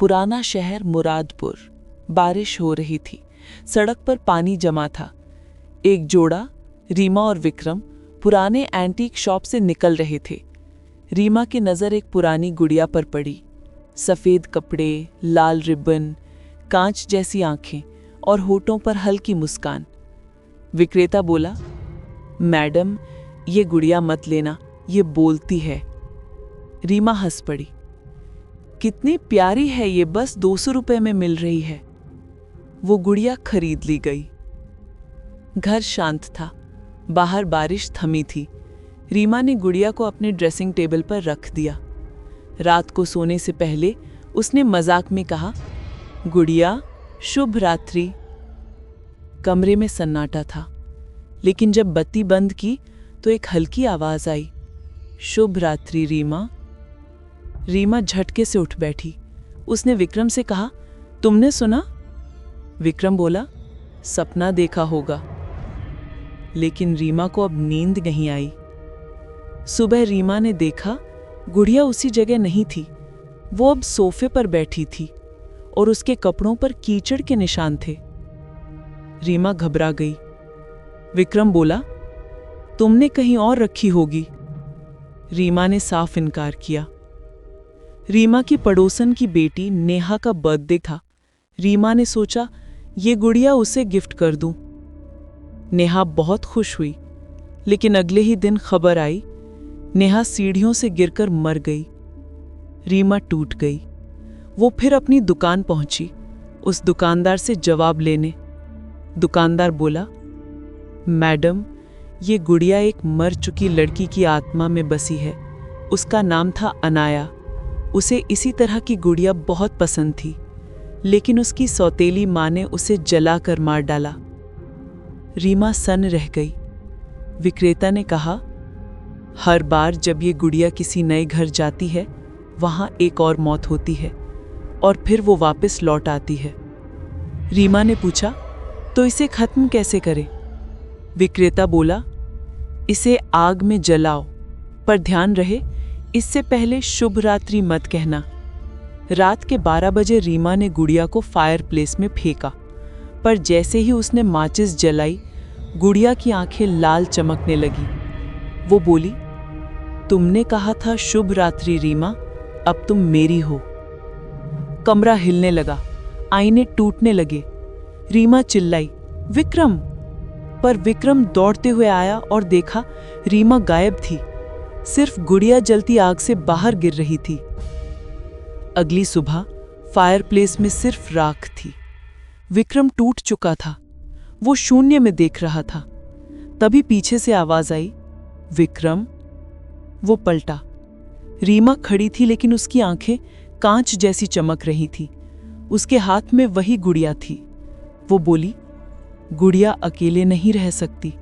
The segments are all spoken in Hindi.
पुराना शहर मुरादपुर। बारिश हो रही थी, सड़क पर पानी जमा था। एक जोड़ा, रीमा और विक्रम, पुराने एंटीक शॉप से निकल रहे थे। रीमा की नज़र एक पुरानी गुड़िया पर पड़ी। सफ़ेद कपड़े, लाल रिबन, कांच जैसी आंखें और होठों पर हल्की मुस्कान। विक्रेता बोला, मैडम, ये गुड़िया मत लेना, ये बोलती है। रीमा हंस पड़ी। कितनी प्यारी है ये, बस 200 रुपए में मिल रही है। वो गुड़िया खरीद ली गई। घर शांत था, बाहर बारिश थमी थी। रीमा ने गुड़िया को अपने ड्रेसिंग टेबल पर रख दिया। रात को सोने से पहले उसने मजाक में कहा, गुड़िया, शुभ रात्रि। कमरे में सन्नाटा था, लेकिन जब बत्ती बंद की तो एक हल्की आवाज आई, शुभ रात्रि रीमा। रीमा झटके से उठ बैठी। उसने विक्रम से कहा, तुमने सुना? विक्रम बोला, सपना देखा होगा। लेकिन रीमा को अब नींद नहीं आई। सुबह रीमा ने देखा, गुड़िया उसी जगह नहीं थी। वो अब सोफे पर बैठी थी और उसके कपड़ों पर कीचड़ के निशान थे। रीमा घबरा गई। विक्रम बोला, तुमने कहीं और रखी होगी। रीमा ने साफ इनकार किया। रीमा की पड़ोसन की बेटी नेहा का बर्थडे था। रीमा ने सोचा, ये गुड़िया उसे गिफ्ट कर दूं। नेहा बहुत खुश हुई, लेकिन अगले ही दिन खबर आई, नेहा सीढ़ियों से गिरकर मर गई। रीमा टूट गई। वो फिर अपनी दुकान पहुंची, उस दुकानदार से जवाब लेने। दुकानदार बोला, मैडम, ये गुड़िया एक मर चुकी लड़की की आत्मा में बसी है। उसका नाम था अनाया। उसे इसी तरह की गुड़िया बहुत पसंद थी, लेकिन उसकी सौतेली माँ ने उसे जलाकर मार डाला। रीमा सन्न रह गई। विक्रेता ने कहा, हर बार जब ये गुड़िया किसी नए घर जाती है, वहाँ एक और मौत होती है और फिर वो वापस लौट आती है। रीमा ने पूछा, तो इसे खत्म कैसे करें? विक्रेता बोला, इसे आग में जलाओ, पर ध्यान रहे, इससे पहले शुभ रात्रि मत कहना। रात के 12 बजे रीमा ने गुड़िया को फायर प्लेस में फेंका, पर जैसे ही उसने माचिस जलाई, गुड़िया की आंखें लाल चमकने लगी। वो बोली, तुमने कहा था शुभ रात्रि रीमा, अब तुम मेरी हो। कमरा हिलने लगा, आईने टूटने लगे। रीमा चिल्लाई, विक्रम! पर विक्रम दौड़ते हुए आया और देखा, रीमा गायब थी। सिर्फ गुड़िया जलती आग से बाहर गिर रही थी। अगली सुबह फायरप्लेस में सिर्फ राख थी। विक्रम टूट चुका था। वो शून्य में देख रहा था। तभी पीछे से आवाज आई, विक्रम। वो पलटा। रीमा खड़ी थी, लेकिन उसकी आंखें कांच जैसी चमक रही थी। उसके हाथ में वही गुड़िया थी। वो बोली, गुड़िया अकेले नहीं रह सकती।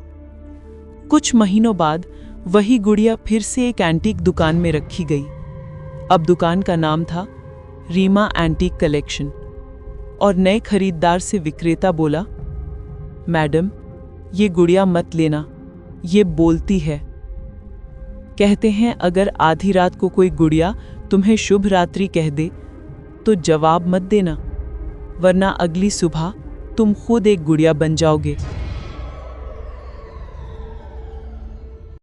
कुछ महीनों बाद वही गुड़िया फिर से एक एंटीक दुकान में रखी गई। अब दुकान का नाम था रीमा एंटीक कलेक्शन, और नए खरीदार से विक्रेता बोला, मैडम, ये गुड़िया मत लेना, ये बोलती है। कहते हैं अगर आधी रात को कोई गुड़िया तुम्हें शुभ रात्रि कह दे तो जवाब मत देना, वरना अगली सुबह तुम खुद एक गुड़िया बन जाओगे।